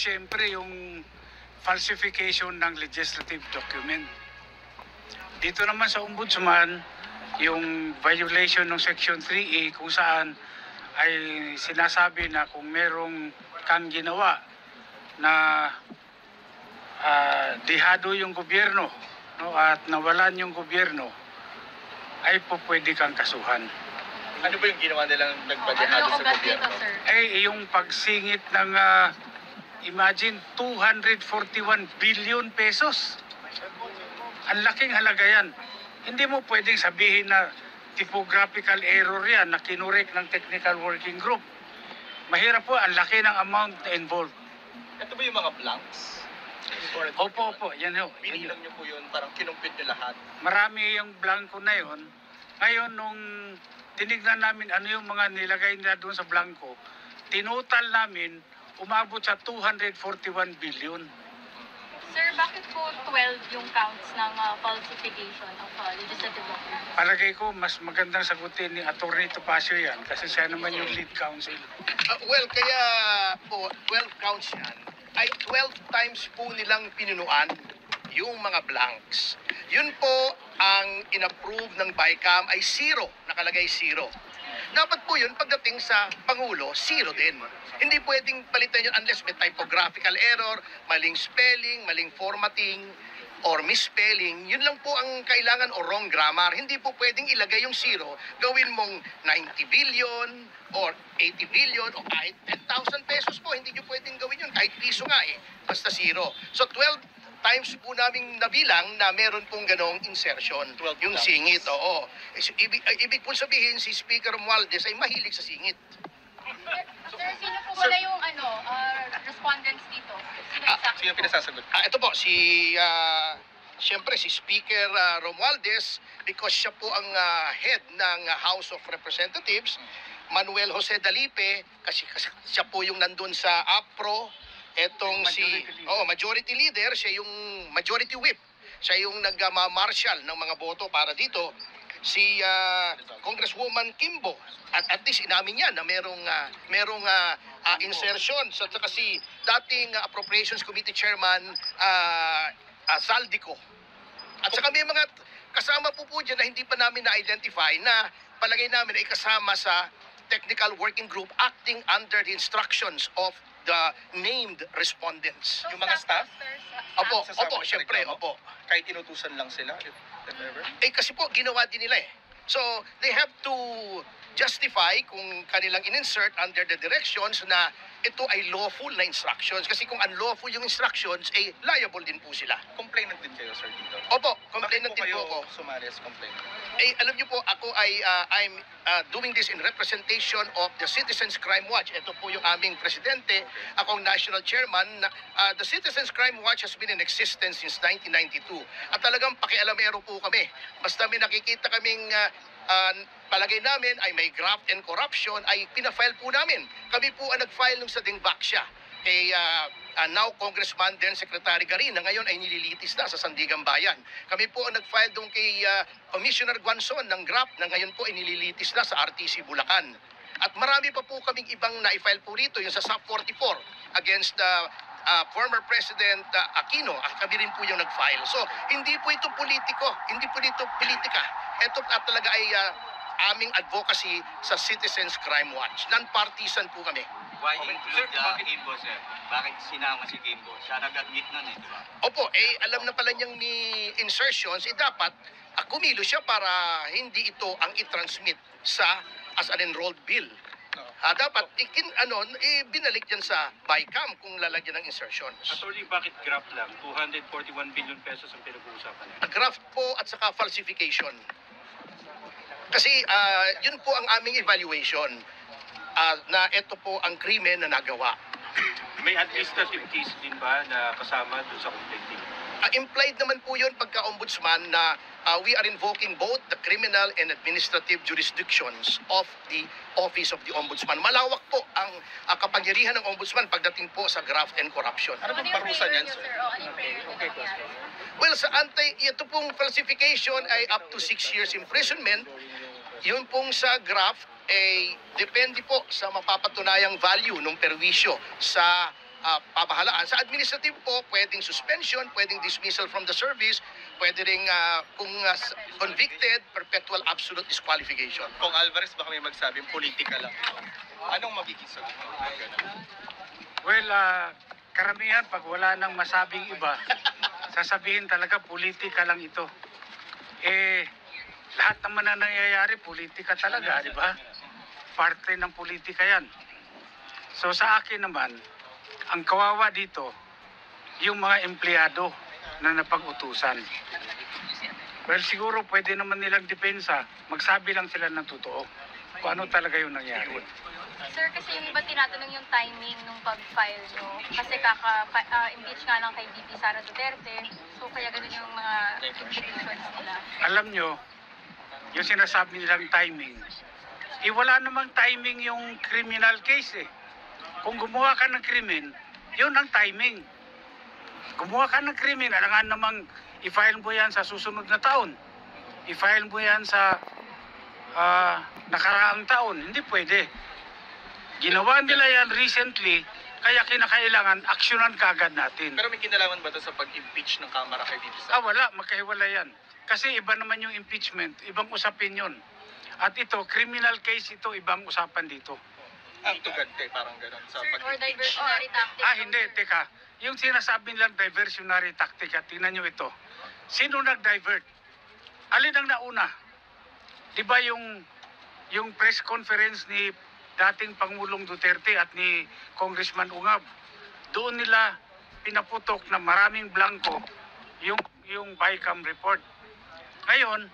siyempre yung falsification ng legislative document. Dito naman sa Ombudsman, yung violation ng Section 3A kung saan ay sinasabi na kung merong kang ginawa na dihado yung gobyerno, no, at nawalan yung gobyerno, ay po pwede kang kasuhan. Ano ba yung ginawa nilang nagpadihado sa gobyerno? Ay yung pagsingit ng imagine 241 billion pesos. Ang laking halaga yan. Hindi mo pwedeng sabihin na typographical error yan na kinurek ng technical working group. Mahirap po, ang laki ng amount involved. Ito ba yung mga blanks? Opo, yan ho. Binilang nyo po yun, parang kinumpit nyo lahat. Marami yung blanco na yun. Ngayon, nung tinignan namin ano yung mga nilagay nila doon sa blanco, tinutal namin, umabot sa 241 billion. Sir, bakit po 12 yung counts ng falsification of legislative documents? Palagay ko, mas magandang sagutin ni Atty. Topacio yan kasi siya naman yung lead counsel. Well, kaya po, 12 counts yan, ay 12 times po nilang pinunuan yung mga blanks. Yun po ang inapprove ng BICAM ay 0, nakalagay 0. Dapat po yun pagdating sa Pangulo, 0 din. Hindi pwedeng palitan yun unless may typographical error, maling spelling, maling formatting, or misspelling. Yun lang po ang kailangan o wrong grammar. Hindi po pwedeng ilagay yung 0, gawin mong 90 billion or 80 billion o kahit 10,000 pesos po. Hindi nyo pwedeng gawin yun. Kahit piso nga basta 0. So 12 times po namin nabilang na meron pong ganong insertion. Yung singit, oo. Ibig po sabihin, si Speaker Romualdez ay mahilig sa singit. Sir, sino po wala yung respondents dito? Sino pinasasagot? Ito po, siyempre si Speaker Romualdez, because siya po ang head ng House of Representatives. Manuel Jose Dalipe, kasi siya po yung nandun sa APRO. Etong majority leader, siya yung majority whip. Siya yung nag-marshal ng mga boto para dito. Si Congresswoman Kimbo. At least inamin niya na merong insertion. At saka si dating Appropriations Committee Chairman Saldico. At saka may mga kasama po dyan na hindi pa namin na-identify na palagay namin ay kasama sa technical working group acting under the instructions of the named respondents. Yung mga staff? Opo, syempre, opo. Kahit inutusan lang sila, if ever? Kasi po, ginawa din nila So, they have to justify kung kanilang in-insert under the directions na ito ay lawful na instructions. Kasi kung unlawful yung instructions, liable din po sila. Complainant din kayo, sir, dito? Opo, complainant din po ako. Sumali as complainant? Alam niyo po, ako ay I'm doing this in representation of the Citizens Crime Watch. Ito po yung aming presidente, akong national chairman. The Citizens Crime Watch has been in existence since 1992. At talagang pakialamero po kami. Basta may nakikita kaming palagay namin ay may graft and corruption, ay pinafile po namin. Kami po ang nag-file nung sa Dingbaksya. Kay now Congressman then Secretary Garin na ngayon ay nililitis na sa Sandigan Bayan. Kami po ang nag-file doon kay Commissioner Guanzon ng graft na ngayon po ay nililitis na sa RTC Bulacan. At marami pa po kaming ibang na-file po rito, yung sa SAP 44 against former President Aquino, at kami rin po yung nag-file. So, hindi po ito politiko, hindi po ito politika. Ito talaga ay aming advocacy sa Citizens Crime Watch. Non-partisan po kami. Why include Kimbo, sir? Bakit sinama si Kimbo? Siya nag-admit nun di ba? Opo, alam na pala niyang ni insertions, dapat kumilo siya para hindi ito ang i-transmit as an enrolled bill. Dapat binalik yan sa BICAM kung lalagyan ng insertions. Attorney, bakit graft lang? 241 billion pesos ang pinag-uusapan niya. Graft po at saka falsification. Kasi yun po ang aming evaluation na ito po ang krimen na nagawa. May administrative case din ba na kasama doon sa complaint team? Implied naman po yun pagka-ombudsman na we are invoking both the criminal and administrative jurisdictions of the Office of the Ombudsman. Malawak po ang kapangyarihan ng Ombudsman pagdating po sa graft and corruption. Ano bang parusa niyan, sir? Well, ito pong falsification ay up to 6 years imprisonment. Yun pong sa graft, depende po sa mapapatunayang value ng perwisyo sa pamahalaan. Sa administrative po, pwedeng suspension, pwedeng dismissal from the service, pwede ring kung convicted, perpetual absolute disqualification. Kung Alvarez, baka may magsabing politika lang. Anong magiging sagot mo? Well, karamihan pag wala nang masabing iba, sasabihin talaga politika lang ito. Lahat naman na nangyayari, politika talaga, di ba? Parte ng politika yan. So sa akin naman, ang kawawa dito, yung mga empleyado na napag-utusan. Well, siguro pwede naman nilang depensa, magsabi lang sila ng totoo kung ano talaga yung nangyari. Sir, kasi yung iba tinatanong yung timing nung pag-file nyo. Kasi impeach nga lang kay VP Sara Duterte. So kaya ganun yung mga implications nila. Alam nyo, yung sinasabi nilang timing, wala namang timing yung criminal case eh. Kung gumawa ka ng krimen, yun ang timing. Gumawa ka ng krimen, alangan namang i-file mo yan sa susunod na taon. I-file mo yan sa nakaraang taon. Hindi pwede. Ginawa nila yan recently, kaya kinakailangan aksyonan kaagad natin. Pero may kinalaman ba ito sa pag-impeach ng Kamara kay VP Sara? Wala, magkahiwalay yan. Kasi iba naman yung impeachment, ibang usapin yun. At ito, criminal case ito, ibang usapan dito. Dito gante, parang gano'n sa Sir, or pag-impeach. diversionary tactics. Hindi, teka. Yung sinasabi nilang diversionary tactic, at tingnan nyo ito. Sino nag-divert? Alin ang nauna? Di ba yung press conference ni dating Pangulong Duterte at ni Congressman Ungab, doon nila pinaputok na maraming blanco yung BICAM report. Ngayon,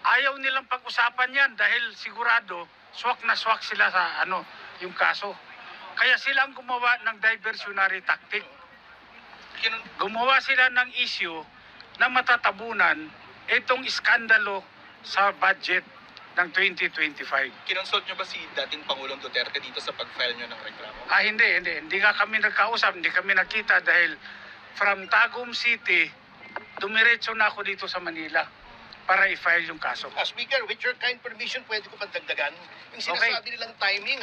ayaw nilang pag-usapan yan dahil sigurado swak na swak sila sa yung kaso. Kaya sila ang gumawa ng diversionary tactic. Gumawa sila ng issue na matatabunan itong iskandalo sa budget ng 2025. Kinonsult nyo ba si dating Pangulong Duterte dito sa pag-file nyo ng reklamo? Hindi. Hindi nga kami nagkausap, hindi kami nakita dahil from Tagum City, dumiretso na ako dito sa Manila para i-file yung kaso. Speaker, with your kind permission, pwede ko pandagdagan? Yung sinasabi nilang timing,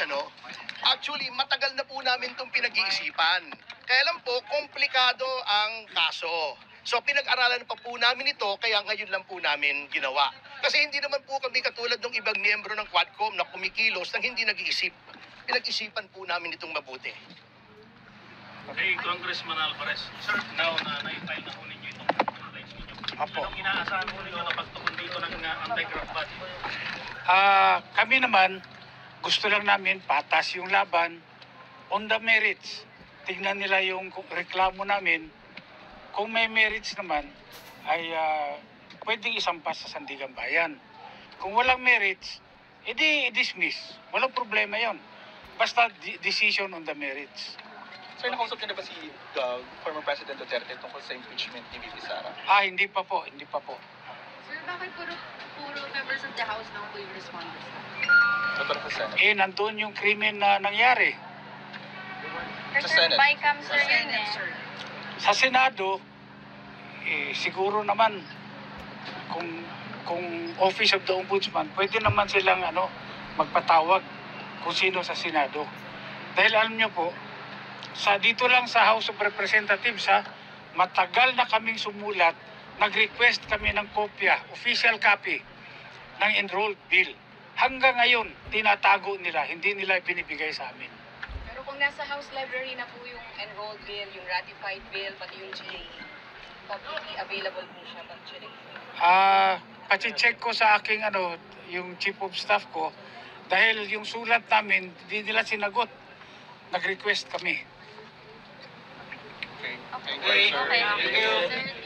actually, matagal na po namin itong pinag-iisipan. Kaya lang po, komplikado ang kaso. So, pinag-aralan pa po namin ito, kaya ngayon lang po namin ginawa. Kasi hindi naman po kami katulad ng ibang miyembro ng Quadcom na kumikilos nang hindi nag-iisip. Pinag-isipan po namin itong mabuti. Hey, Congressman Alvarez, sir, now na na-file na po ninyo itong complaints ninyo. Apo. Anong inaasahan po ninyo na pagtukon dito ng anti-graft body? Kami naman, gusto lang namin patas yung laban on the merits. Tignan nila yung reklamo namin. Kung may merits naman, ay pwedeng isampas sa Sandigan Bayan. Kung walang merits, edi i-dismiss. Walang problema yon. Basta decision on the merits. Sir, nakausap nyo na ba si former President Duterte tungkol sa impeachment ni VP Sara? Hindi pa po. Sir, bakit puro members of the House lang po yung responders? Dapat sa Senate. Nandun yung krimen na nangyari. Sa Sir, Senate. BICAM, sir, yun eh. Sir. Sa Senado, siguro naman, kung Office of the Ombudsman, pwede naman silang magpatawag kung sino sa Senado. Dahil alam nyo po, dito lang sa House of Representatives, matagal na kaming sumulat, nag-request kami ng kopya, official copy ng enrolled bill. Hanggang ngayon, tinatago nila, hindi nila binibigay sa amin. Pero kung nasa House Library na po yung enrolled bill, yung ratified bill, pati yung GAE, publicly available po siya pag-check. Pati-check ko sa aking yung chief of staff ko, dahil yung sulat namin, hindi nila sinagot. Nag-request kami. Okay. Thank you, Okay, sir. okay. Sir,